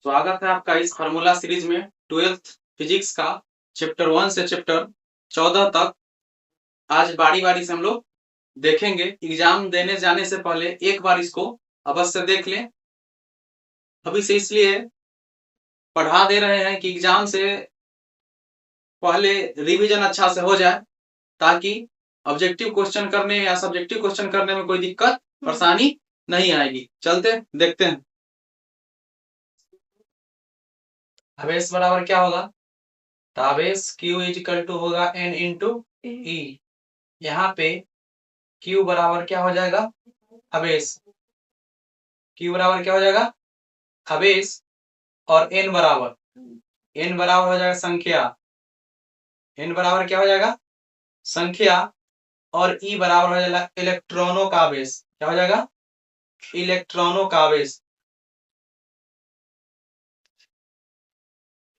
स्वागत है आपका इस फार्मूला सीरीज में 12th फिजिक्स का चैप्टर 1 से चैप्टर 14 तक। आज बारी बारी से हम लोग देखेंगे। एग्जाम देने जाने से पहले एक बार इसको अवश्य देख लें। अभी से इसलिए पढ़ा दे रहे हैं कि एग्जाम से पहले रिवीजन अच्छा से हो जाए, ताकि ऑब्जेक्टिव क्वेश्चन करने या सब्जेक्टिव क्वेश्चन करने में कोई दिक्कत परेशानी नहीं आएगी। चलते देखते हैं। आवेश बराबर क्या होगा? आवेश Q इजिकल टू होगा N इंटू E। यहाँ पे Q बराबर क्या हो जाएगा? आवेश। Q बराबर क्या हो जाएगा? आवेश। और N बराबर हो जाएगा संख्या। N बराबर क्या हो जाएगा? संख्या। और E बराबर हो जाएगा इलेक्ट्रॉनों का आवेश। क्या हो जाएगा? इलेक्ट्रॉनों का आवेश।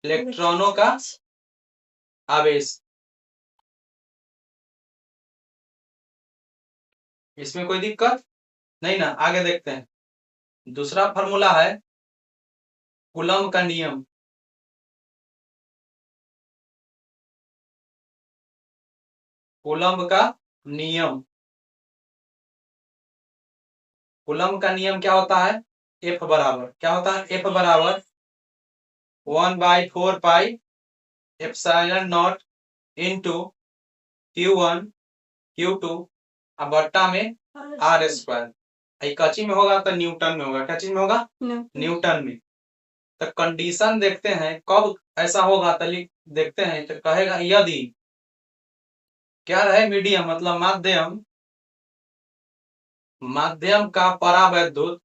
इलेक्ट्रॉनों का आवेश। इसमें कोई दिक्कत नहीं ना? आगे देखते हैं। दूसरा फॉर्मूला है कूलम्ब का नियम। कूलम्ब का नियम। कूलम्ब का नियम क्या होता है? F बराबर क्या होता है? F बराबर 1/4 pi epsilon not into Q1 Q2 बट्टा में R स्क्वायर। कची में होगा तो न्यूटन में होगा। क्या चीज में होगा? न्यूटन में। तो कंडीशन देखते हैं कब ऐसा होगा। तो देखते हैं। तो कहेगा यदि क्या रहे? मीडियम मतलब माध्यम। माध्यम का परावैद्युत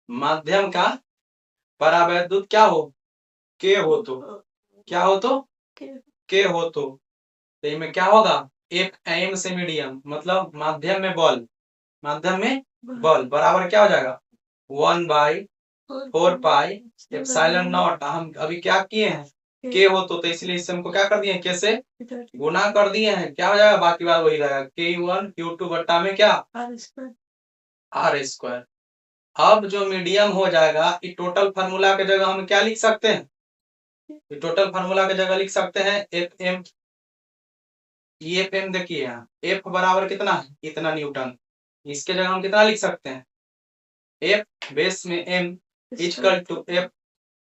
माध्यम का परावैद्युत क्या हो? के हो तो क्या हो? तो के हो तो इनमें क्या होगा? एक एम से मीडियम मतलब माध्यम में बल। माध्यम में बल बराबर क्या हो जाएगा? 1/4 पाई एप्सिलॉन नॉट। हम अभी क्या किए हैं? के हो तो इसलिए इससे हमको क्या कर दिए? के से गुना कर दिए हैं। क्या हो जाएगा? बाकी बात वही रहेगा। Q1 Q2 बट्टा में क्या? R square. अब जो मीडियम हो जाएगा, ये टोटल फार्मूला के जगह हम क्या लिख सकते हैं? ये टोटल फार्मूला के जगह लिख सकते हैं एफ एम। एफ एम देखिए यहाँ एफ बराबर कितना है? इतना न्यूटन। इसके जगह हम कितना लिख सकते हैं? एफ बेस में एम इक्वल टू एफ।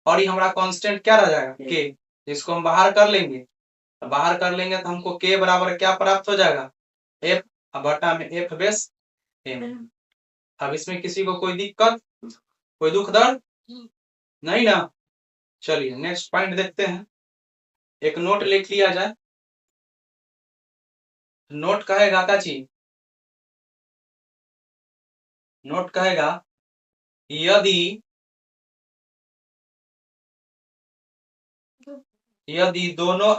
और ये हमारा कांस्टेंट क्या रह जाएगा? के। इसको हम बाहर कर लेंगे। बाहर कर लेंगे तो हमको के बराबर क्या प्राप्त हो जाएगा? एफ बटा में एफ बेस एम। अब इसमें किसी को कोई दिक्कत, कोई दुख दर्द नहीं ना? चलिए नेक्स्ट पॉइंट देखते हैं। एक नोट लिख लिया जाए। नोट कहेगा क्या चीज? नोट कहेगा यदि दोनों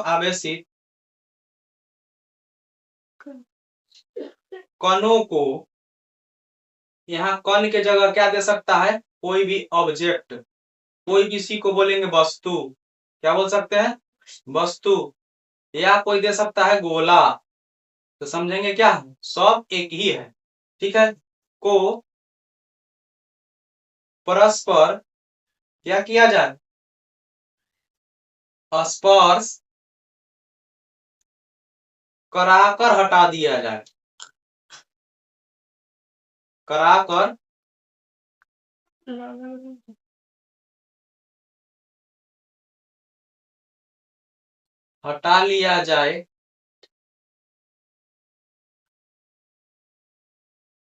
आवेशित कणों को, यहाँ कण के जगह क्या दे सकता है? कोई भी ऑब्जेक्ट। कोई भी सी को बोलेंगे वस्तु। क्या बोल सकते हैं? वस्तु। या कोई दे सकता है गोला। तो समझेंगे क्या? सब एक ही है। ठीक है। को परस्पर क्या किया जाए? स्पर्श कराकर हटा दिया जाए। कराकर हटा लिया जाए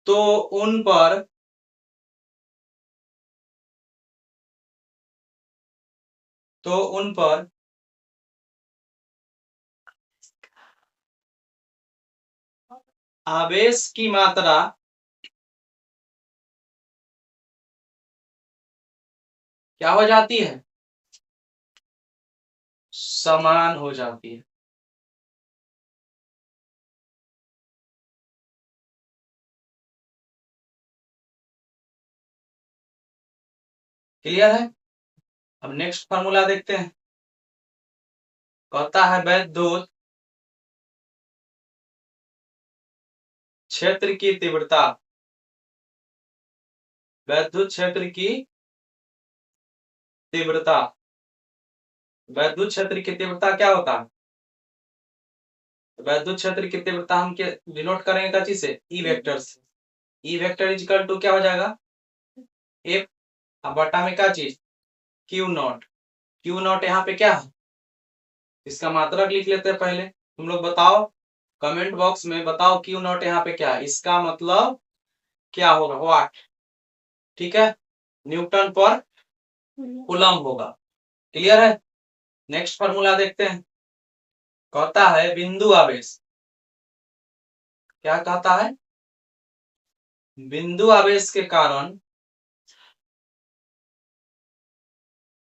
तो उन पर आवेश की मात्रा क्या हो जाती है? समान हो जाती है। क्लियर है? अब नेक्स्ट फार्मूला देखते हैं। कहता है वैद्युत क्षेत्र की तीव्रता, वैद्युत क्षेत्र की तीव्रता, वैद्युत क्षेत्र की तीव्रता क्या होता है? वैद्युत क्षेत्र की तीव्रता हम डिनोट करेंगे क्या चीज से? ई वेक्टर से। ई वेक्टर इक्वल टू क्या हो जाएगा? एफ बटा में क्या चीज? Q not. क्यू नॉट यहाँ पे क्या है? इसका मात्रक लिख लेते हैं पहले। तुम लोग बताओ कमेंट बॉक्स में, बताओ क्यू नॉट यहाँ पे क्या है, इसका मतलब क्या होगा? वाट, ठीक है, न्यूटन पर कूलम होगा। क्लियर है? नेक्स्ट फार्मूला देखते हैं। कहता है बिंदु आवेश, क्या कहता है? बिंदु आवेश के कारण,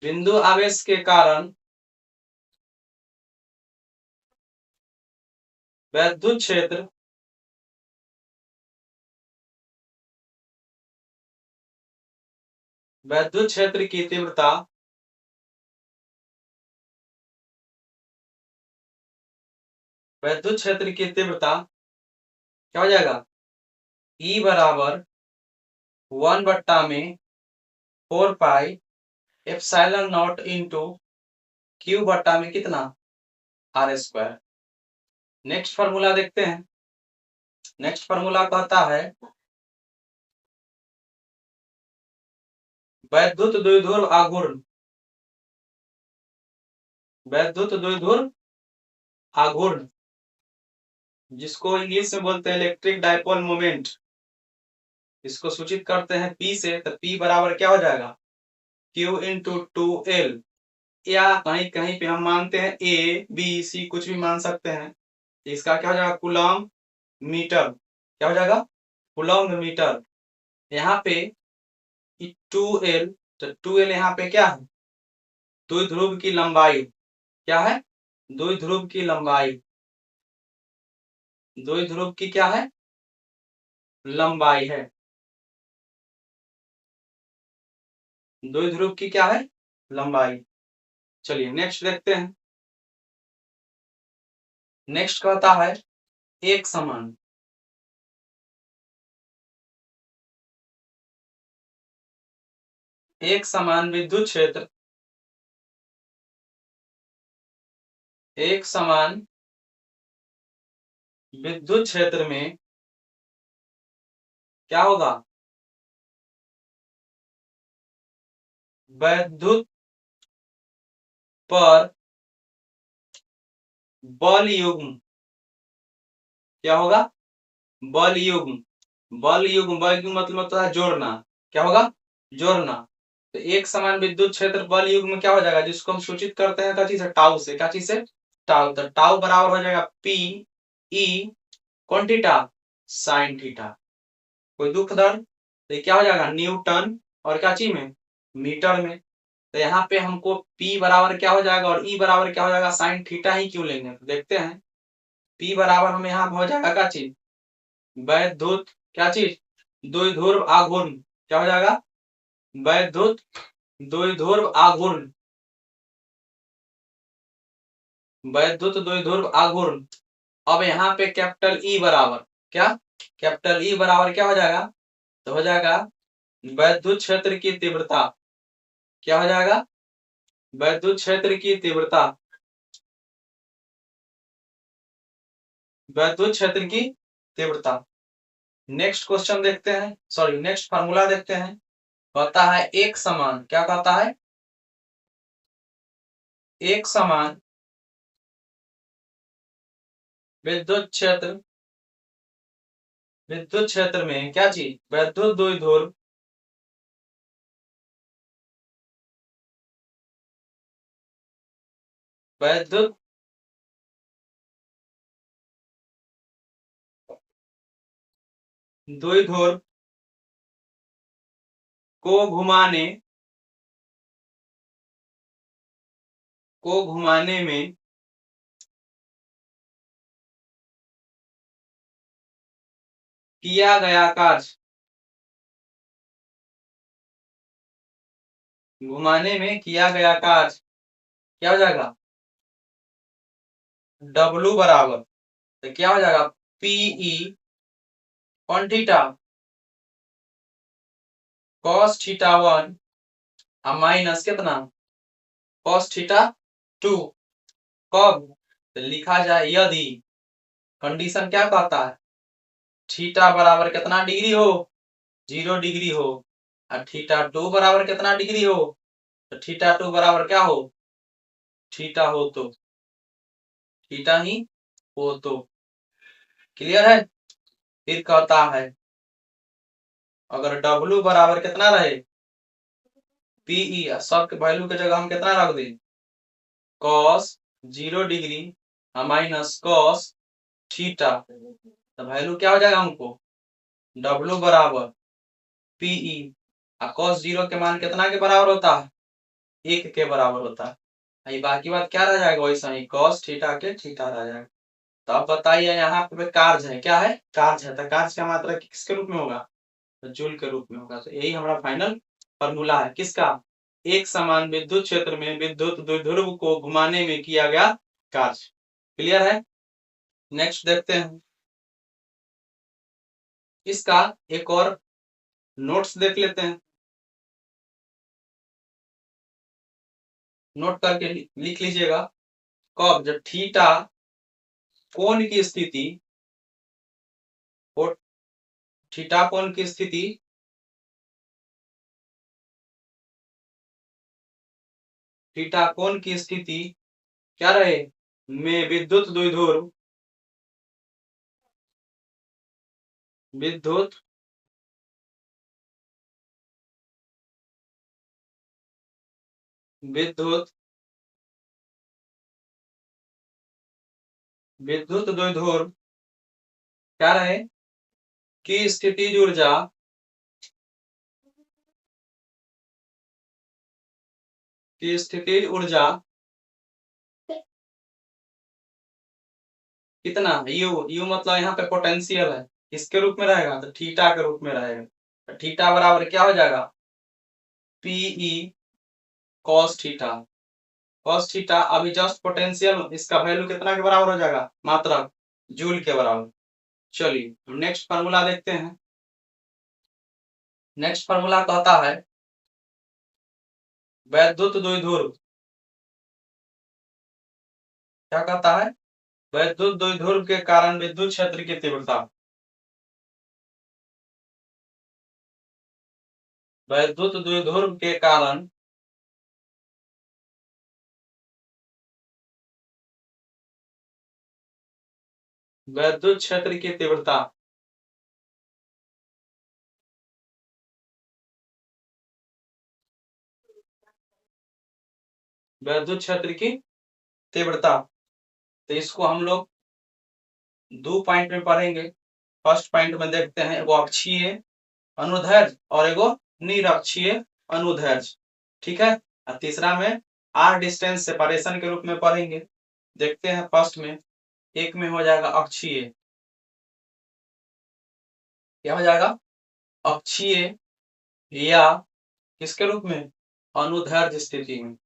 बिंदु आवेश के कारण वैद्युत क्षेत्र, वैद्युत क्षेत्र की तीव्रता, वैद्युत क्षेत्र की तीव्रता क्या हो जाएगा? E बराबर 1 बट्टा में 4 pi epsilon not into Q बट्टा में कितना? Are square. नेक्स्ट फार्मूला देखते हैं। नेक्स्ट फार्मूला कहता है वैद्युत द्विध्रुव आघूर्ण, वैद्युत द्विध्रुव आघूर्ण, जिसको इंग्लिश में बोलते हैं इलेक्ट्रिक डायपोल मोमेंट, इसको सूचित करते हैं P से। तो P बराबर क्या हो जाएगा? Q इंटू 2L, या कहीं कहीं पे हम मानते हैं A B C कुछ भी मान सकते हैं। इसका क्या हो जाएगा? Coulomb metre. क्या हो जाएगा? Coulomb metre. यहाँ पे 2L, तो 2L यहाँ पे क्या है? द्विध्रुव की लंबाई। क्या है? द्विध्रुव की लंबाई, द्विध्रुव की क्या है? लंबाई है। द्विध्रुव की क्या है? लंबाई। चलिए नेक्स्ट देखते हैं। नेक्स्ट कहता है एक समान, एक समान विद्युत क्षेत्र, एक समान विद्युत क्षेत्र में क्या होगा? वैद्युत पर बल युग्म क्या होगा? बल युग्म, बल युग्म, बल युग्म मतलब होता है जोड़ना। क्या होगा? जोड़ना। तो एक समान विद्युत क्षेत्र बल युग्म क्या हो जाएगा? जिसको हम सूचित करते हैं क्या चीज से? टाउ से। क्या चीज से? टाउ। तो टाउ बराबर हो जाएगा पी ई कौन थीटा? Sine theta. कोई दुख दर्द? तो क्या हो जाएगा? न्यूटन और क्या चीज में? मीटर में। तो यहाँ पे हमको P बराबर क्या हो जाएगा और E बराबर क्या हो जाएगा? साइन थीटा ही क्यों लेंगे? तो देखते हैं। P बराबर हमें यहाँ हो जाएगा क्या चीज? वैद्युत क्या चीज? द्विध्रुव आघूर्ण। क्या हो जाएगा? वैद्युत द्विध्रुव आघूर्ण, वैद्युत द्विध्रुव आघूर्ण। अब यहाँ पे कैपिटल E बराबर क्या? कैपिटल E बराबर क्या हो जाएगा? तो हो जाएगा वैद्युत क्षेत्र की तीव्रता। क्या हो जाएगा? वैद्युत क्षेत्र की तीव्रता, वैद्युत क्षेत्र की तीव्रता। नेक्स्ट क्वेश्चन देखते हैं, सॉरी नेक्स्ट फार्मूला देखते हैं। कहता है एक समान, क्या कहता है? एक समान विद्युत क्षेत्र, विद्युत क्षेत्र में क्या चीज? वैद्युत द्विध्रुव, वैद्युत द्विध्रुव को घुमाने, को घुमाने में किया गया कार्य, घुमाने में किया गया कार्य क्या हो जाएगा? W बराबर, तो क्या हो जाएगा? Pe कौन थीटा? cos थीटा 1 और माइनस कितना? cos theta 2। कब? तो लिखा जाए यदि कंडीशन क्या कहता है, थीटा बराबर कितना डिग्री हो? 0 डिग्री हो। और थीटा 2 बराबर कितना डिग्री हो? तो थीटा 2 बराबर क्या हो? थीटा हो तो, थीटा ही हो तो। क्लियर है? फिर कहता है अगर W बराबर कितना रहे? पीई, सब के वैल्यू के जगह हम कितना रख दें? cos 0 degree minus cos theta, तो वैल्यू क्या हो जाएगा हमको? W बराबर पीई और cos 0 के मान कितना के बराबर होता है? 1 के बराबर होता है। बाकी बात क्या रह जाएगा? वैसा ही cos थीटा के थीटा रह जाएगा। तो अब बताइए यहाँ पे कार्य है, क्या है? कार्य है। तो कार्य का मात्रा किसके रूप में होगा? तो जूल के रूप में होगा। तो यही हमारा फाइनल फॉर्मूला है किसका? एक समान विद्युत क्षेत्र में विद्युत द्विध्रुव को घुमाने में किया गया कार्य। क्लियर है? नेक्स्ट देखते हैं, इसका एक और नोट्स देख लेते हैं। नोट करके लिख लीजिएगा। कब? जब थीटा कोण की स्थिति, और थीटा कोण की स्थिति थीटा कोण की स्थिति क्या रहे? में विद्युत द्विध्रुव विद्युत विद्युत विद्युत द्विध्रुव क्या रहे? की स्थितिज ऊर्जा की स्थितिज ऊर्जा कितना? यू, यू मतलब यहाँ पे पोटेंशियल है, किसके रूप में रहेगा? तो थीटा के रूप में रहेगा। तो थीटा बराबर क्या हो जाएगा? PE cos theta. cos theta अभी जस्ट पोटेंशियल, इसका वैल्यू कितना के बराबर हो जाएगा? मात्रक जूल के बराबर। चलिए नेक्स्ट फार्मूला देखते हैं। नेक्स्ट फार्मूला कहता है वैद्युत द्विध्रुव, क्या कहता है? वैद्युत द्विध्रुव के कारण विद्युत क्षेत्र की तीव्रता, वैद्युत द्विध्रुव के कारण वैद्युत क्षेत्र की तीव्रता, वैद्युत क्षेत्र की तीव्रता। तो इसको हम लोग दो पॉइंट में पढ़ेंगे। फर्स्ट पॉइंट में देखते हैं, वो अक्षीय अनुदैर्ध्य और एगो निरक्षीय अनुदैर्ध्य। ठीक है? और तीसरा में आर डिस्टेंस सेपरेशन के रूप में पढ़ेंगे। देखते हैं फर्स्ट में, एक में हो जाएगा अक्षीय, क्या हो जाएगा? अक्षीय या किसके रूप में? अनुदैर्ध्य स्थिति में।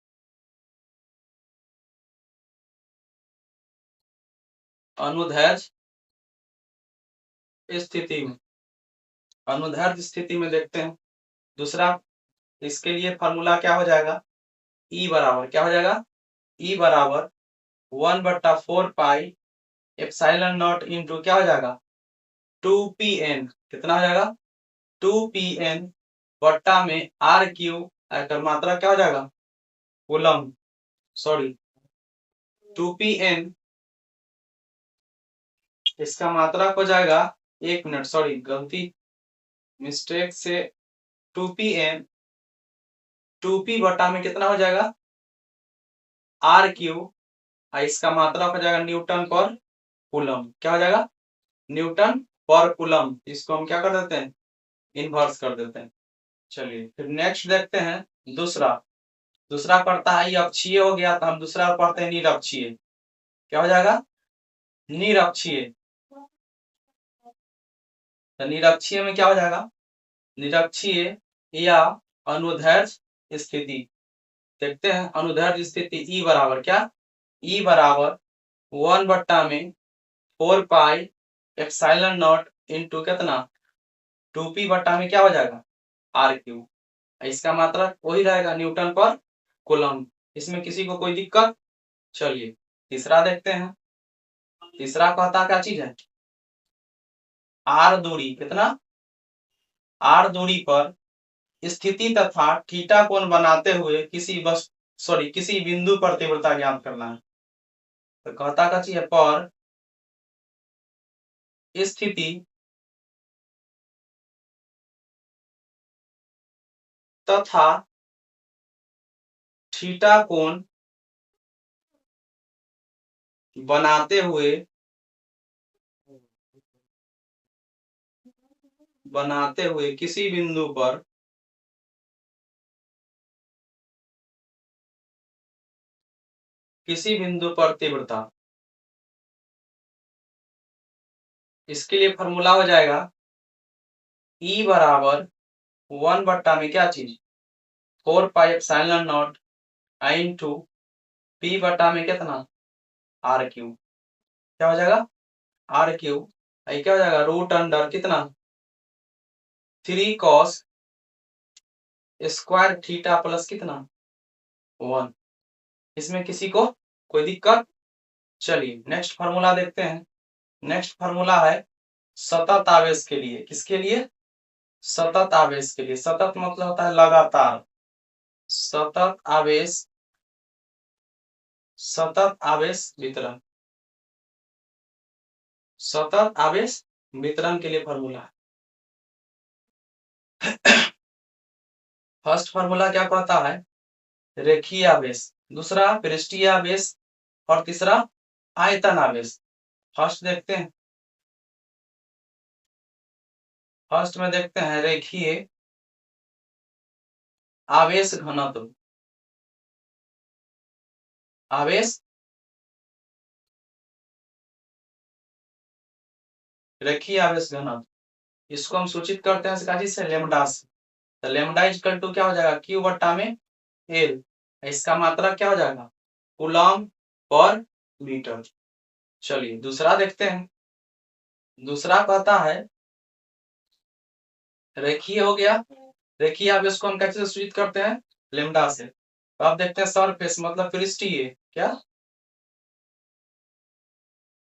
अनुदैर्ध्य स्थिति में, अनुदैर्ध्य स्थिति में देखते हैं। दूसरा, इसके लिए फॉर्मूला क्या हो जाएगा? ई बराबर क्या हो जाएगा? ई बराबर 1/4 पाई एप्सिलॉन नॉट इंटू क्या हो जाएगा? 2pn। कितना हो जाएगा? 2pn बट्टा में आर क्यू, का मात्रा क्या हो जाएगा? कूलम, सॉरी 2pn, इसका मात्रा हो जाएगा, 1 मिनट सॉरी गलती मिस्टेक से, 2pn 2p बटा में कितना हो जाएगा? आर क्यू, इसका मात्रा हो जाएगा न्यूटन पर कूलम। क्या हो जाएगा? न्यूटन पर कूलम। इसको हम क्या कर देते हैं? इनवर्स कर देते हैं। चलिए फिर नेक्स्ट देखते हैं। दूसरा, दूसरा पढ़ता है, ये अक्षीय हो गया, तो हम दूसरा पढ़ते हैं निरक्षीय। क्या हो जाएगा? निरक्षीय। तो निरक्षीय में क्या हो जाएगा? निरक्षीय या अनुदैर्ध्य स्थिति। देखते हैं अनुदैर्ध्य स्थिति ई बराबर क्या? ई बराबर 1/4 पाई एप्सिलॉन नॉट इंटू कितना? 2p बटा में क्या हो जाएगा आर क्यू। इसका मात्रा वही रहेगा न्यूटन पर कूलम। इसमें किसी को कोई दिक्कत? चलिए तीसरा देखते हैं। तीसरा कहता क्या चीज है, आर दूरी, कितना आर दूरी पर स्थिति तथा थीटा कोण बनाते हुए किसी बिंदु पर तीव्रता ज्ञात करना है। तो कहता क्या चीज है, पर स्थिति तथा थीटा कोण बनाते हुए किसी बिंदु पर तीव्रता। इसके लिए फॉर्मूला हो जाएगा E बराबर 1 बट्टा में क्या चीज 4 pi epsilon not I into P बटा में कितना आर क्यू। क्या हो जाएगा आर क्यू, क्या हो जाएगा रूट अंडर कितना 3 कॉस स्क्वायर थीटा प्लस कितना 1। इसमें किसी को कोई दिक्कत? चलिए नेक्स्ट फार्मूला देखते हैं। नेक्स्ट फार्मूला है सतत आवेश के लिए। किसके लिए? सतत आवेश के लिए। सतत मतलब होता है लगातार। सतत आवेश वितरण। सतत आवेश वितरण के लिए फार्मूला है। फर्स्ट फार्मूला क्या कहता है, रेखीय आवेश, दूसरा पृष्ठीय आवेश और तीसरा आयतन आवेश। फर्स्ट देखते हैं। फर्स्ट में देखते हैं रेखीय आवेश घनत्व। आवेश रेखीय आवेश घनत्व, इसको हम सूचित करते हैं काची से लेमडा से। तो लेमडा इक्वल टू क्या हो जाएगा क्यू बट्टा में एल। इसका मात्रा क्या हो जाएगा कूलम पर मीटर। चलिए दूसरा देखते हैं। दूसरा कहता है रेखीय हो गया। रेखीय आवेश को हम कैसे सूचित करते हैं लेमडा से। तो अब देखते हैं सरफेस मतलब पृष्ठीय, क्या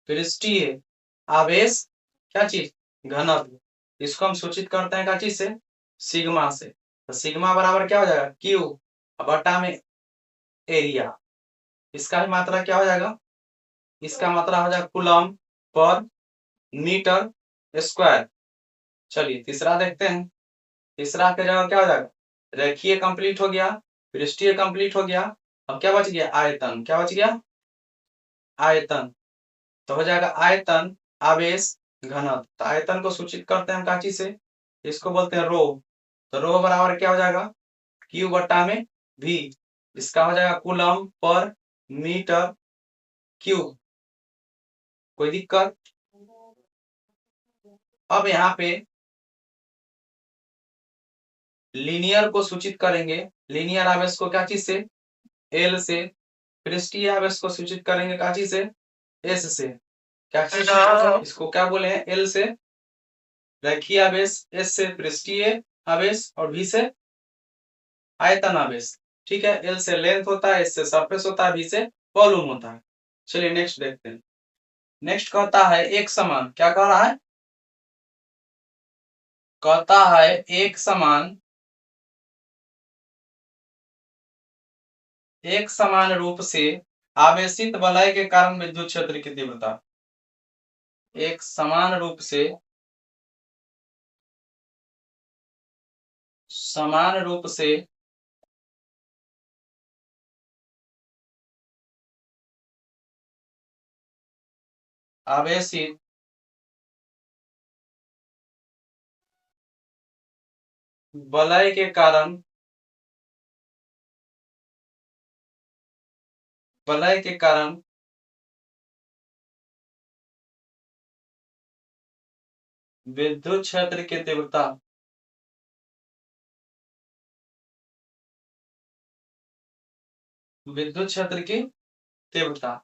पृष्ठीय आवेश क्या चीज घनत्व। इसको हम सूचित करते हैं क्या चीज से सिग्मा से। तो सिग्मा बराबर क्या हो जाएगा क्यू बटा में एरिया। इसका भी मात्रा क्या हो जाएगा, इसका मात्रा हो जाएगा कूलम पर मीटर स्क्वायर। चलिए तीसरा देखते हैं। तीसरा के जगह क्या हो जाएगा रेखीय कंप्लीट हो गया, पृष्ठीय कंप्लीट हो गया। अब क्या बच गया आयतन। क्या बच गया आयतन। तो हो जाएगा आयतन आवेश घनत्व। तो आयतन को सूचित करते हैं हम काची से, इसको बोलते हैं रो। तो रो बराबर क्या हो जाएगा क्यू बटा में भी। इसका हो जाएगा कूलम पर मीटर क्यूब। कोई दिक्कत? अब यहाँ पे लीनियर को सूचित करेंगे। लीनियर आवेश को क्या चीज से एल से। पृष्ठीय आवेश को सूचित करेंगे क्या चीज से एस से। क्या चीज इसको क्या बोले हैं एल से रेखीय आवेश, एस से पृष्ठीय आवेश और भी से आयतन आवेश। ठीक है, एल से लेंथ होता है, एस से सरफेस होता है, भी से वॉल्यूम होता है। चलिए नेक्स्ट देखते हैं। नेक्स्ट कहता है एक समान, क्या कह रहा है कहता है एक समान रूप से आवेशित वलय के कारण विद्युत क्षेत्र की तीव्रता। एक समान रूप से आवेशित वलय के कारण विद्युत क्षेत्र की तीव्रता विद्युत क्षेत्र की तीव्रता।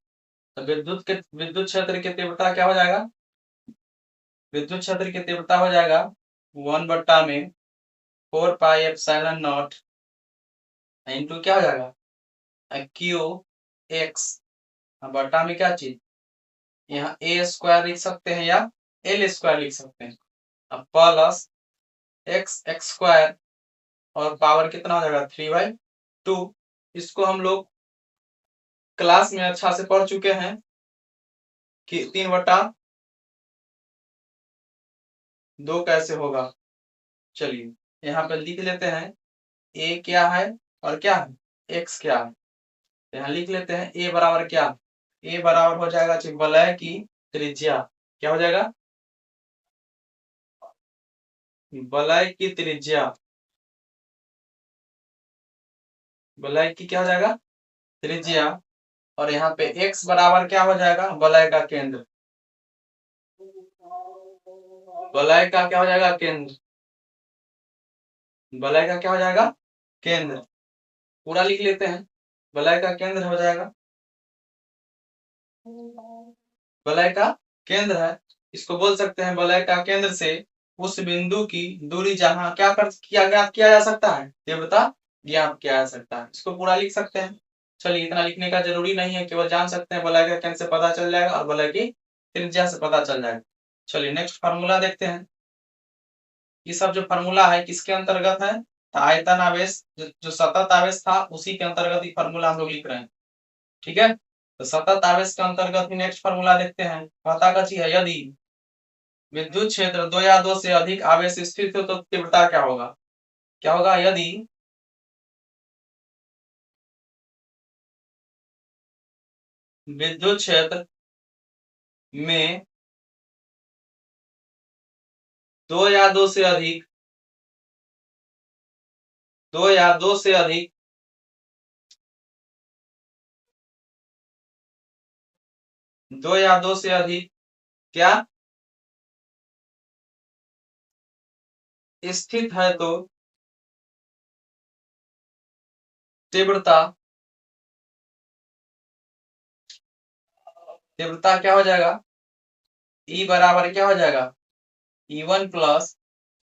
तो विद्युत क्षेत्र की तीव्रता क्या हो जाएगा विद्युत क्षेत्र की तीव्रता हो जाएगा 1 बट्टा में 4 पाई एप्सिलॉन नॉट इंटू क्या हो जाएगा क्यू एक्स बट्टा में क्या चीज यहाँ ए स्क्वायर लिख सकते हैं या एल स्क्वायर लिख सकते हैं। अब प्लस एक्स एक्स स्क्वायर और पावर कितना हो जाएगा 3/2। इसको हम लोग क्लास में अच्छा से पढ़ चुके हैं कि 3/2 कैसे होगा। चलिए यहाँ पे लिख लेते हैं ए क्या है और क्या है एक्स क्या है। यहाँ लिख लेते हैं ए बराबर क्या, ए बराबर हो जाएगा वलय की त्रिज्या। क्या हो जाएगा वलय की त्रिज्या, वलय की क्या हो जाएगा त्रिज्या। और यहाँ पे x बराबर क्या हो जाएगा वलय का केंद्र, वलय का क्या हो जाएगा केंद्र, वलय का क्या हो जाएगा केंद्र। पूरा लिख लेते हैं वलय का केंद्र हो जाएगा, वलय का केंद्र है। इसको बोल सकते हैं वलय का केंद्र से उस बिंदु की दूरी जहां क्या ज्ञात किया जा सकता है, तीव्रता ज्ञात किया जा सकता है। इसको पूरा लिख सकते हैं। चलिए इतना लिखने का जरूरी नहीं है, केवल जान सकते हैं वलय का केंद्र से पता चल जाएगा और वलय की त्रिज्या से पता चल जाएगा। चलिए नेक्स्ट फार्मूला देखते हैं। ये सब जो फार्मूला है किसके अंतर्गत है, तो आयतन आवेश जो सतत आवेश था उसी के अंतर्गत ये फार्मूला हम लोग लिख रहे हैं। ठीक है, तो सतत आवेश के अंतर्गत ही नेक्स्ट फार्मूला देखते हैं। पता का चीज है यदि विद्युत क्षेत्र 2 या 2 से अधिक आवेश स्थित हो तो तीव्रता क्या होगा। क्या होगा यदि विद्युत क्षेत्र में 2 या 2 से अधिक 2 या 2 से अधिक 2 या 2 से अधिक क्या स्थित है तो तीव्रता तीव्रता क्या हो जाएगा E बराबर क्या हो जाएगा E1 plus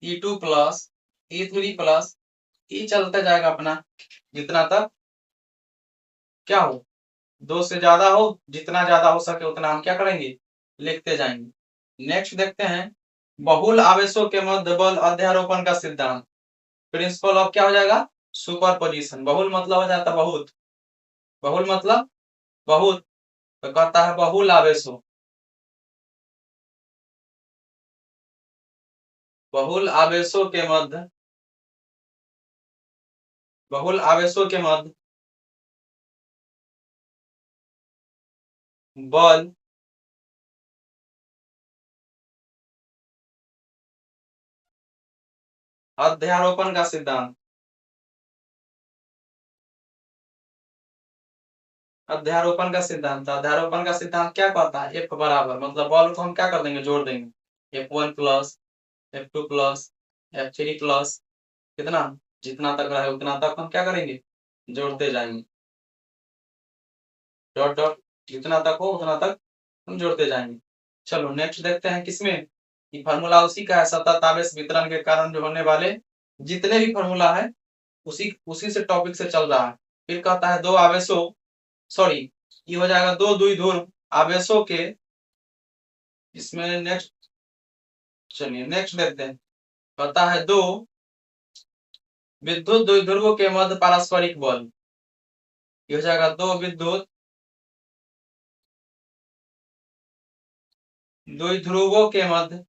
E2 plus E3 plus E चलते जाएगा अपना जितना तक क्या हो 2 से ज्यादा हो, जितना ज्यादा हो सके उतना हम क्या करेंगे लिखते जाएंगे। नेक्स्ट देखते हैं बहुल आवेशों के मध्य बल अध्यारोपण का सिद्धांत। प्रिंसिपल ऑफ क्या हो जाएगा सुपरपोजिशन। बहुल मतलब हो जाता है बहुत, बहुल मतलब बहुत, तो कहता है बहुल आवेशों, बहुल आवेशों के मध्य, बहुल आवेशों के मध्य बल अध्यारोपण का सिद्धांत। अध्यारोपण का सिद्धांत, अध्यारोपण का सिद्धांत क्या कहता है F बराबर मतलब बल को हम क्या कर देंगे जोड़ देंगे F1 plus F2 plus F3 plus कितना जितना तक रहे उतना तक हम क्या करेंगे जोड़ते जाएंगे, डॉट डॉट जितना तक हो उतना तक हम जोड़ते जाएंगे। चलो नेक्स्ट देखते हैं किसमें, ये फार्मूला उसी का है सतत आवेश वितरण के कारण जो होने वाले जितने भी फार्मूला है उसी उसी से टॉपिक से चल रहा है। फिर कहता है दो आवेशों सॉरी ये हो जाएगा दो द्विध्रुव आवेशों के, इसमें नेक्स्ट चलिए नेक्स्ट देखते हैं। कहता है दो विद्युत द्विध्रुवों के मध्य पारस्परिक बल। ये हो जाएगा दो विद्युत द्विध्रुवों के मध्य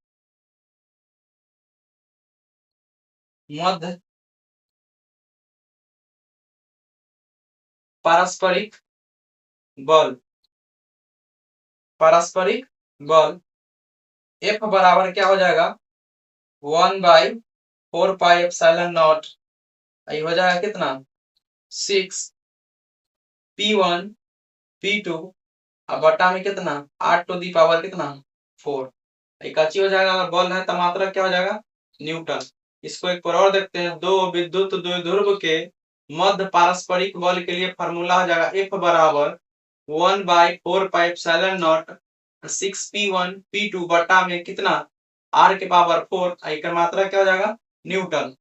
पारस्परिक बल, पारस्परिक बल F बराबर क्या हो जाएगा 1/4 पाई एप्सिलॉन नॉट, ये हो जाएगा कितना 6 P1 P2 अब बटा में कितना 8 टू दी पावर कितना 4। एक अच्छी हो जाएगा, अगर बल है तो मात्रा क्या हो जाएगा न्यूटन। इसको एक पर और देखते हैं, दो विद्युत द्विध्रुव के मध्य पारस्परिक बल के लिए फॉर्मूला हो जाएगा F बराबर 1/4 pi epsilon not 6P1 P2 बटा में कितना r के पावर 4, आई का मात्रा क्या हो जाएगा न्यूटन।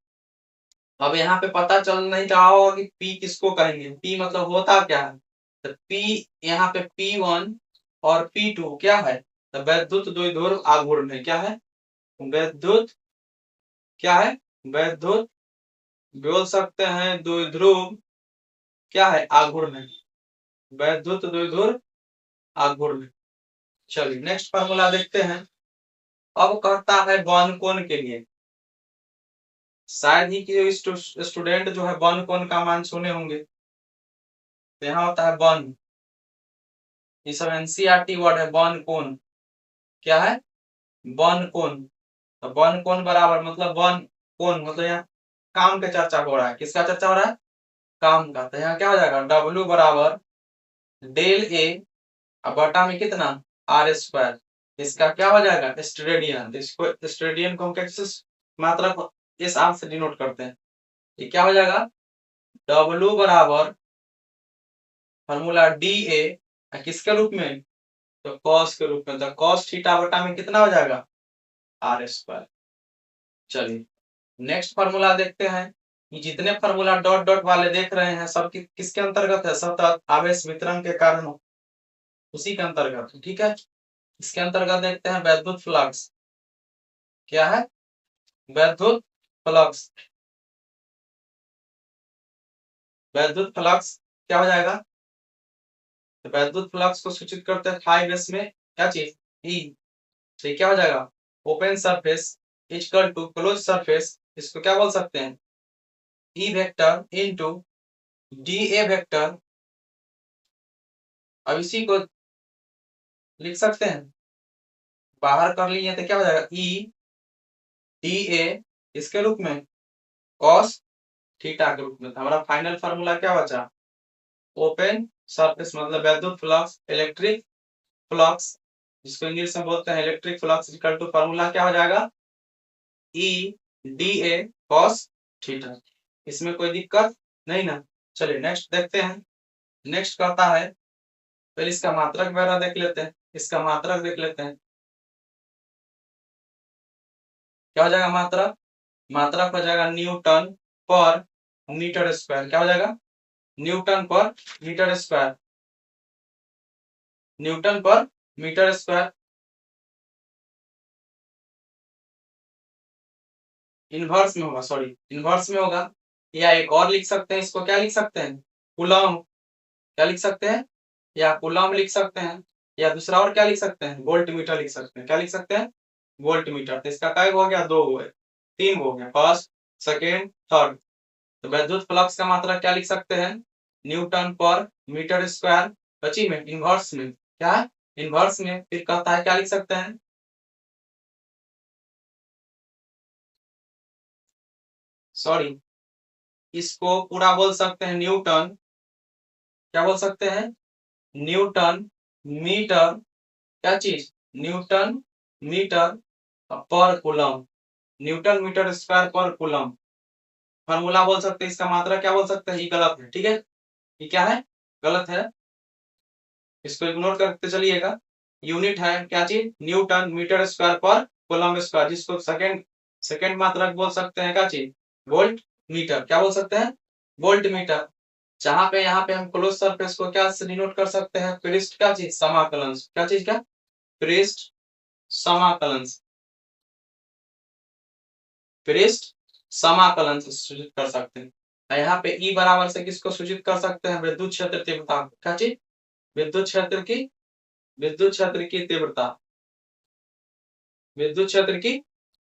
अब यहाँ पे पता चल नहीं रहा होगा कि P किसको कहेंगे, P मतलब होता क्या है, तो P यहाँ पे P1 और P2 क्या है, तो वैद्युत द्विध्रुव आघूर्ण है। क्या है, वैद्युत, क्या है, वैद्युत, बोल सकते हैं द्विध्रुव, क्या है आघूर्ण है, वैद्युत द्विध्रुव आघूर्ण। चलिए नेक्स्ट फार्मूला देखते हैं। अब कहता है बॉन कोण के लिए, शायद ही कि स्टूडेंट जो है बॉन कोण का मान सुने होंगे। तो यहाँ होता है बॉन, ये सब एनसीईआरटी वर्ड है, बॉन कोण क्या है, बॉन कोण। तो बॉन कोण बराबर मतलब बॉन कोण मतलब यहाँ काम का चर्चा हो रहा है, किसका चर्चा हो रहा है, काम का। तो यहाँ क्या हो जाएगा W बराबर डेल ए, अब बटा में कितना आर स्क्वायर, इसका क्या हो जाएगा स्टेरेडियन, इसको स्टेरेडियन को हम कैसे मात्रा को इस आर से डिनोट करते हैं, ये क्या हो जाएगा W बराबर फॉर्मूला डी ए किसके रूप में, तो कॉस के रूप में, तो कॉस थीटा बटा में कितना हो जाएगा आर स्क्वायर। चलिए नेक्स्ट फार्मूला देखते हैं। ये जितने फार्मूला डॉट डॉट वाले देख रहे हैं सब किसके अंतर्गत है, सब आवेश वितरण के कारण उसी के अंतर्गत, ठीक है। इसके अंतर्गत देखते हैं वैद्युत फ्लक्स, क्या है वैद्युत फ्लक्स, वैद्युत फ्लक्स क्या हो जाएगा, तो वैद्युत फ्लक्स को सूचित करते हैं फाई बेस में क्या चीज ई, तो क्या हो जाएगा open surface equal to close surface, इसको क्या बोल सकते हैं E vector into D A vector. अब इसी को लिख सकते हैं, बाहर कर लिए तो क्या हो जाएगा ई डी ए इसके रूप में कॉस थीटा के रूप में। तो हमारा फाइनल फार्मूला क्या बचा, ओपन सरफेस मतलब वैद्युत फ्लक्स इलेक्ट्रिक फ्लक्स, जिसको इंग्लिश में बोलते हैं electric flux equal to formula क्या हो जाएगा E D A cos theta. इसमें कोई दिक्कत नहीं ना। चलिए नेक्स्ट देखते हैं। नेक्स्ट कहता है, पहले इसका मात्रक वगैरह देख लेते हैं, इसका मात्रक देख लेते हैं, क्या हो जाएगा मात्रक, मात्रक हो जाएगा न्यूटन पर मीटर स्क्वायर, क्या हो जाएगा न्यूटन पर मीटर स्क्वायर, न्यूटन पर मीटर स्क्वायर। इनवर्स में होगा, सॉरी इनवर्स में होगा, या एक और लिख सकते हैं, इसको क्या लिख सकते हैं कूलम, क्या लिख सकते हैं, या कूलम लिख सकते हैं, या दूसरा और क्या लिख सकते हैं वोल्ट मीटर लिख सकते हैं, क्या लिख सकते हैं वोल्ट मीटर। तो इसका काय हो गया दो हो गए, तीन हो गया, फर्स्ट सेकेंड थर्ड। तो वैद्युत फ्लक्स का मात्रा क्या लिख सकते हैं न्यूटन पर मीटर स्क्वायर, बची में इनवर्स में क्या है इनवर्स में, फिर कहता है क्या लिख सकते हैं, सॉरी इसको पूरा बोल सकते हैं न्यूटन, क्या बोल सकते हैं न्यूटन मीटर, क्या चीज न्यूटन मीटर पर कूलम, न्यूटन मीटर स्क्वायर पर कूलम। फार्मूला बोल सकते हैं, इसका मात्रा क्या बोल सकते हैं, ये गलत है, ठीक है ये क्या है गलत है, इसको इग्नोर करते चलिएगा। यूनिट है क्या चीज न्यूटन मीटर स्क्वायर पर कूलम स्क्वायर, जिसको सेकंड सेकंड मात्रक बोल सकते हैं क्या चीज वोल्ट मीटर, क्या बोल सकते हैं वोल्ट मीटर। जहां पे यहाँ पे हम क्लोज सरफेस को क्या से डिनोट कर सकते हैं पृष्ठ का चीज समाकलन, क्या चीज का पृष्ठ समाकलन, पृष्ठ समाकलन से सूचित कर सकते हैं। यहाँ पे ई बराबर से किसको सूचित कर सकते हैं विद्युत क्षेत्र तीव्रता, क्या चीज विद्युत क्षेत्र की, विद्युत क्षेत्र की तीव्रता, विद्युत क्षेत्र की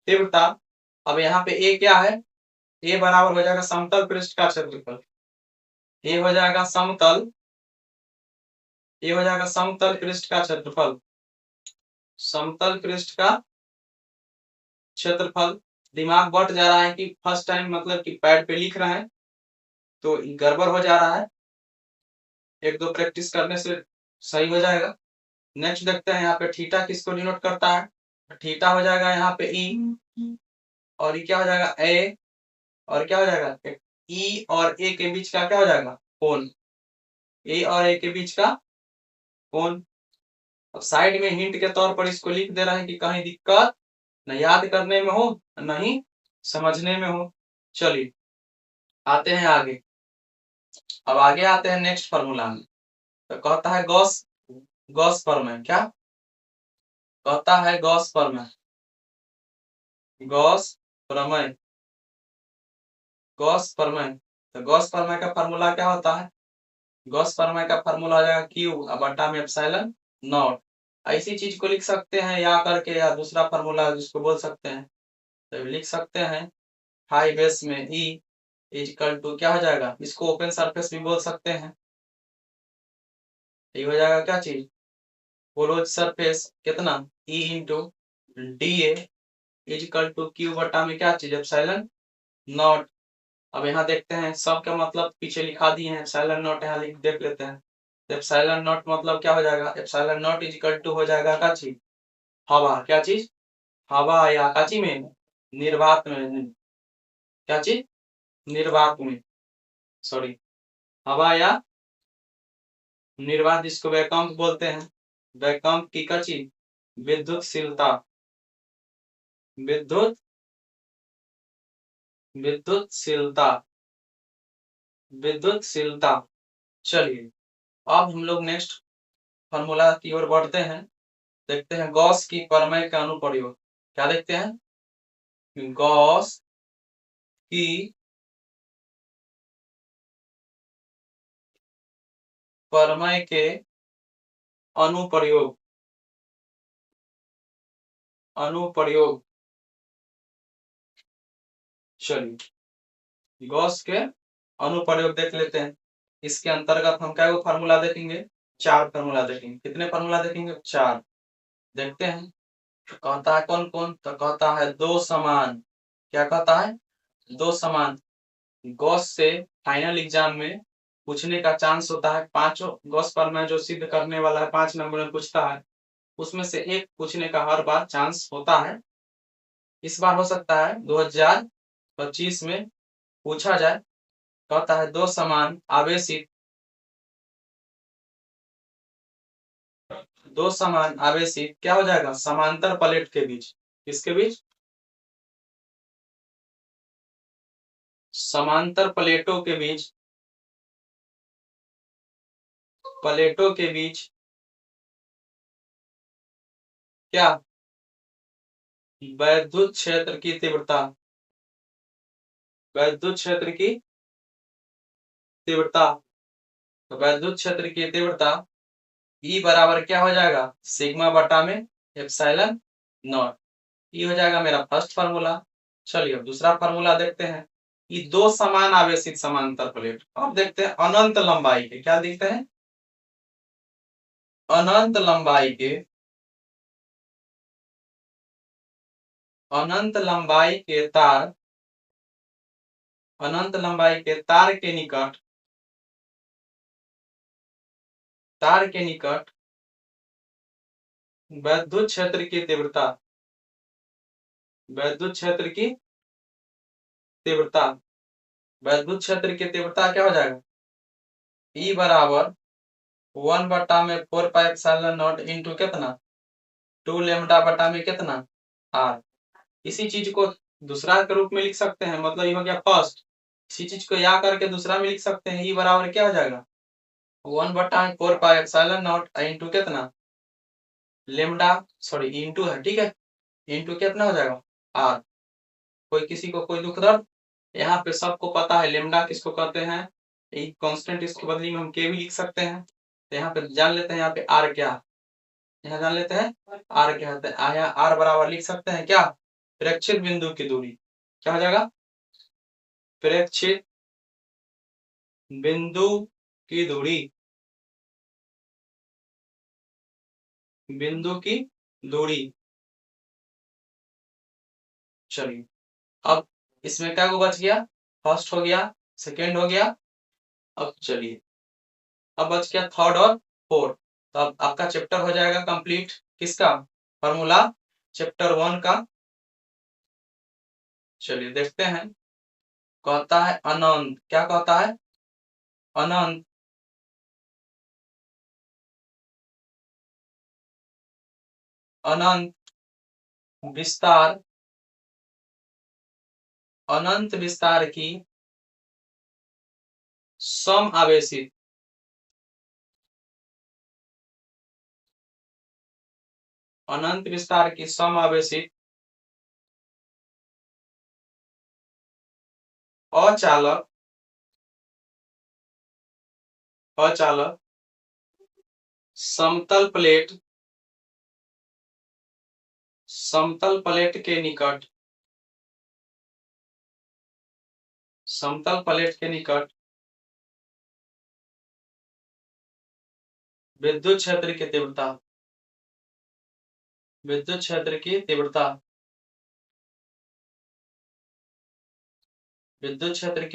तीव्रता। अब यहाँ पे ए क्या है, ए बराबर हो जाएगा समतल पृष्ठ का क्षेत्रफल, ए हो जाएगा समतल, ये हो जाएगा समतल पृष्ठ का क्षेत्रफल, समतल पृष्ठ का क्षेत्रफल। दिमाग बढ़ जा रहा है कि फर्स्ट टाइम मतलब कि पैड पे लिख रहे हैं तो गड़बड़ हो जा रहा है, एक दो प्रैक्टिस करने से सही हो जाएगा। नेक्स्ट देखते हैं यहाँ पे थीटा किसको डिनोट करता है, थीटा हो जाएगा यहाँ पे ई, और ये क्या हो जाएगा ए, और क्या हो जाएगा ई और ए के बीच का क्या हो जाएगा कोण, ए और ए के बीच का कोण। अब साइड में हिंट के तौर पर इसको लिख दे रहे हैं कि कहीं दिक्कत न याद करने में हो न ही समझने में हो। चलिए आते हैं आगे। अब आगे आते हैं नेक्स्ट फॉर्मूला में। तो कहता है गॉस गॉस फॉर्मूला क्या कहता है? गॉस फॉर्मूला गॉस प्रमेय गॉस प्रमेय। तो गॉस प्रमेय का फॉर्मूला क्या होता है? गॉस प्रमेय का फॉर्मूला हो जाएगा क्यू बटा में एप्सिलॉन नॉट। ऐसी चीज को लिख सकते हैं या करके, या दूसरा फॉर्मूला जिसको बोल सकते हैं तो लिख सकते हैं हाई बेस में ई इक्वल टू क्या हो जाएगा? इसको ओपन सरफेस भी बोल सकते हैं। ये हो जाएगा क्या चीज? क्लोज सरफेस कितना E into D equal to Q बटा में क्या चीज? Epsilon naught. अब यहाँ देखते हैं सब का मतलब पीछे लिखा दिए हैं, एप्सिलॉन नॉट यहाँ लिख देख लेते हैं। एप्सिलॉन नॉट मतलब क्या हो जाएगा? एप्सिलॉन नॉट इक्वल टू हो जाएगा का चीज? हवा। क्या चीज? हवा या काची में निर्वात में। क्या चीज? निर्वात में, सॉरी, हवा या निर्वात जिसको वैक्यूम बोलते हैं। वैक्यूम की काची विद्युतशीलता विद्युत विद्युतशीलता विद्युतशीलता। चलिए अब हम लोग नेक्स्ट फॉर्मूला की ओर बढ़ते हैं। देखते हैं गॉस की प्रमेय का अनुप्रयोग। क्या देखते हैं? गॉस की प्रमेय के अनुप्रयोग अनुप्रयोग। चलिए गॉस के अनुप्रयोग देख लेते हैं। इसके अंतर्गत हम क्या फार्मूला देखेंगे? 4 फार्मूला देखेंगे। कितने फार्मूला देखेंगे? 4। देखते हैं कहता है कौन कौन। तो कहता है दो समान। क्या कहता है? दो समान। गॉस से फाइनल एग्जाम में पूछने का चांस होता है। पांचों गॉस पर मैं जो सिद्ध करने वाला है 5 नंबर में पूछता है, उसमें से एक पूछने का हर बार चांस होता है। इस बार हो सकता है 2025 में पूछा जाए। कहता है दो समान आवेशित क्या हो जाएगा? समांतर प्लेट के बीच। किसके बीच? समांतर प्लेटों के बीच। प्लेटों के बीच क्या? वैद्युत क्षेत्र की तीव्रता वैद्युत क्षेत्र की तीव्रता तो वैद्युत क्षेत्र की तीव्रता ई बराबर क्या हो जाएगा? सिग्मा बटा में एप्सिलॉन नॉट। ये हो जाएगा मेरा फर्स्ट फार्मूला। चलिए अब दूसरा फार्मूला देखते हैं। ये दो समान आवेशित समांतर प्लेट। अब देखते हैं अनंत लंबाई के। क्या देखते हैं? अनंत लंबाई के अनंत लंबाई के तार अनंत लंबाई के तार के निकट वैद्युत क्षेत्र की तीव्रता वैद्युत क्षेत्र की तीव्रता वैद्युत क्षेत्र की तीव्रता क्या हो जाएगा? ई बराबर 1 बटा में 4 पाई एप्सिलॉन नॉट इंटू कितना? 2 लेम्डा बटा में कितना? आर। इसी चीज को दूसरा के रूप में लिख सकते हैं, मतलब ये हो गया फर्स्ट। इसी चीज को या करके दूसरा में लिख सकते हैं। ई बराबर क्या हो जाएगा? 1 बटा 4 पाई एप्सिलॉन नॉट इंटू कितना? लेम्डा, सॉरी इंटू है, ठीक है, इंटू कितना हो जाएगा? आर। कोई किसी को कोई दुख दर्द? यहाँ पे सबको पता है लेम्डा किसको कहते हैं। एक कांस्टेंट, इसके बदले में हम के भी लिख सकते हैं। तो यहाँ पे जान लेते हैं यहाँ पे आर क्या। यहाँ जान लेते हैं आर क्या होता है। यहाँ आर बराबर लिख सकते हैं क्या? प्रेक्षित बिंदु की दूरी। क्या हो जाएगा? प्रेक्षित बिंदु की दूरी बिंदु की दूरी। चलिए अब इसमें क्या को बच गया? फर्स्ट हो गया, सेकेंड हो गया। अब चलिए अब बच गया थर्ड और फोर्थ। तो अब आपका चैप्टर हो जाएगा कंप्लीट। किसका? फॉर्मूला चैप्टर 1 का। चलिए देखते हैं। कहता है अनंत। क्या कहता है? अनंत अनंत विस्तार अनंत विस्तार की सम आवेशित अनंत विस्तार की सम आवेशित अचालक समतल प्लेट के निकट विद्युत क्षेत्र की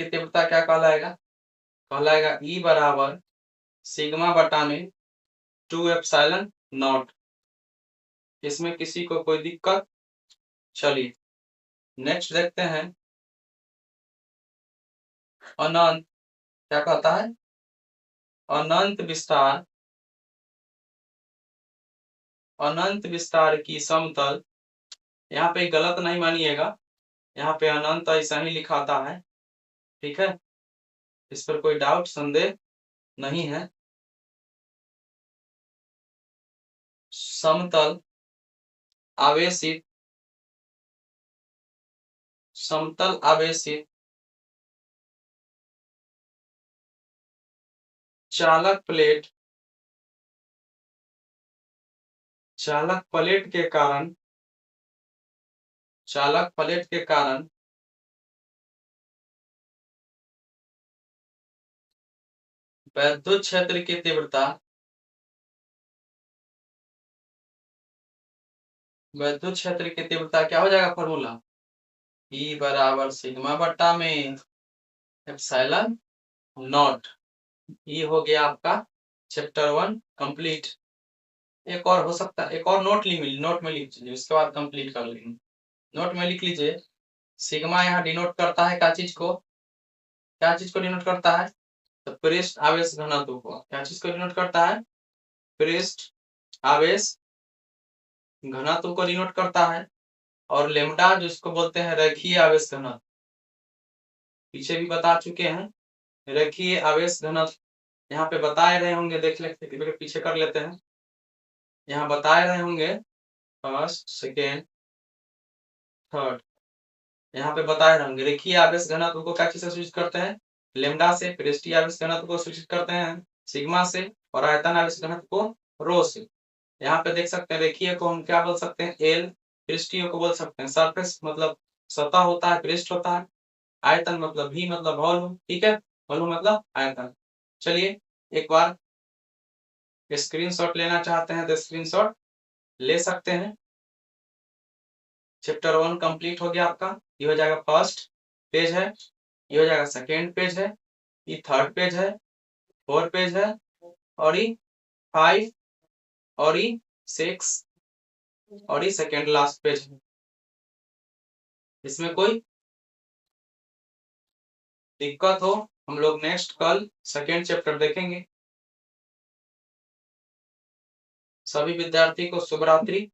तीव्रता क्या कहलाएगा E बराबर सिग्मा बटा में 2 एप्सिलॉन नॉट। इसमें किसी को कोई दिक्कत? चलिए नेक्स्ट देखते हैं। अनंत क्या कहता है? अनंत विस्तार की समतल, यहाँ पे गलत नहीं मानिएगा, यहाँ पे अनंत ऐसा ही लिखाता है, ठीक है, इस पर कोई डाउट संदेह नहीं है। समतल आवेशित चालक प्लेट के कारण विद्युत क्षेत्र की तीव्रता क्या हो जाएगा फॉर्मूला? E बराबर सिग्मा बटा में एप्सिलॉन नॉट। ये हो गया आपका चैप्टर 1 कंप्लीट। एक और हो सकता है, एक और नोट में लिख लीजिए, उसके बाद कंप्लीट कर लेंगे। नोट में लिख लीजिए, सिग्मा यहाँ डिनोट करता है क्या चीज को डिनोट करता है? तो पृष्ठ आवेश घनत्व को। क्या चीज को डिनोट करता है? पृष्ठ आवेश घनत्व को डिनोट करता है। और लेमडा जिसको बोलते हैं रेखीय आवेश घनत्व, पीछे भी बता चुके हैं। रेखीय आवेश घनत्व यहाँ पे बताए रहे होंगे, देख लेते, पीछे कर लेते हैं। यहाँ बताए रहे होंगे फर्स्ट, सेकेंड, थर्ड, यहाँ पे बताए रहे होंगे। रेखीय आवेश घनत्व को क्या चीज से सूचित करते हैं? लेमडा से। पृष्ठीय आवेश घनत्व को सूचित करते हैं सिग्मा से। और आयतन आवेश घनत्व को रो से। यहाँ पे देख सकते हैं, रेखीय को हम क्या बोल सकते हैं? एल। पृष्ठीय को बोल सकते हैं सरफेस, मतलब सतह होता है, पृष्ठ होता है। आयतन मतलब भी मतलब वॉल्यूम, ठीक है, वॉल्यूम मतलब आयतन। चलिए एक बार स्क्रीनशॉट लेना चाहते हैं तो स्क्रीनशॉट ले सकते हैं। चैप्टर 1 कंप्लीट हो गया आपका। ये हो जाएगा फर्स्ट पेज है, ये हो जाएगा सेकेंड पेज है, ये थर्ड पेज है, फोर्थ पेज है, और ये 5, और ये 6, और ये सेकेंड लास्ट पेज है। इसमें कोई दिक्कत हो, हम लोग नेक्स्ट कल सेकेंड चैप्टर देखेंगे। सभी विद्यार्थी को शुभ रात्रि।